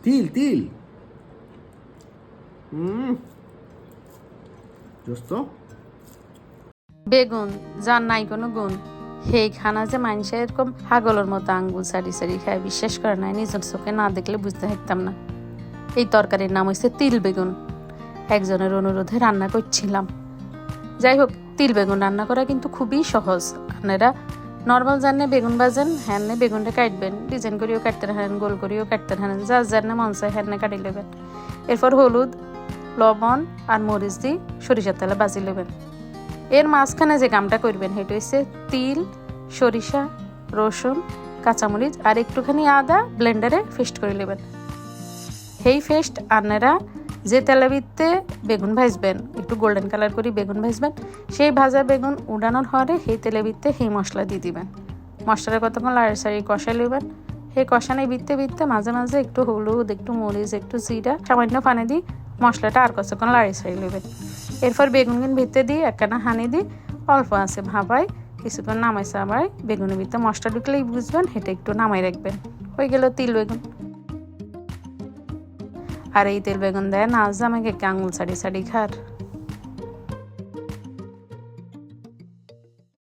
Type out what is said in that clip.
তিল তিল দোস্ত বেগুন যার নাই কোনো গুণ, সেই খানা যে মানুষের এরকম হাগলের মতো আঙ্গুল সারি সারি খায়, বিশ্বাস করে না, নিজের চোখে না দেখলে বুঝতে পারতাম না। এই তরকারির নাম হচ্ছে তিল বেগুন। একজনের অনুরোধে রান্না করছিলাম। যাই হোক, তিল বেগুন রান্না করা কিন্তু খুবই সহজ। আপনারা নর্মাল জানে বেগুন ভাজেন, হ্যাঁ বেগুনটা কাটবেন, ডিজাইন করেও কাটতে হারেন, গোল করেও কাটতে হারেন, যার জানে মন চায় হ্যাঁ কাটি নেবেন। এরপর হলুদ, লবণ আর মরিচ দিয়ে সরিষার তেলে ভাজি নেবেন। এর মাঝখানে যে কামটা করবেন সেটা হচ্ছে তিল, সরিষা, রসুন, কাঁচামরিচ আর একটুখানি আদা ব্লেন্ডারে পেস্ট করে নেবেন। সেই পেস্ট আপনারা যে তেলাবিতে বেগুন ভাজবেন, একটু গোল্ডেন কালার করে বেগুন ভাজবেন, সেই ভাজা বেগুন উড়ানোর হরে সেই তেলাবিতে সেই মশলা দিয়ে দিবেন। মশলাটা কতক্ষণ লাড়াচাড়ি কষাই নেবেন। সেই কষানি বিতে বিতে মাঝে মাঝে একটু হলুদ, একটু মরিচ, একটু জিরা, সামান্য পানি দিয়ে মশলাটা আর কতক্ষণ লাড়াচাড়ি নেবেন। এরপর বেগুন ভিতরে দিয়ে একখানা হানি দিয়ে অল্প আছে ভাপায় কিছুক্ষণ নামাই চামাই বেগুনের ভিতরে মশলা ঢুকলেই বুঝবেন সেটা একটু নামাই রাখবেন। হয়ে গেল তিল বেগুন। আর এই তেল বেগুন দেয় না আজ আমাকে আঙুল ছাড়ি ছাড়ি খার।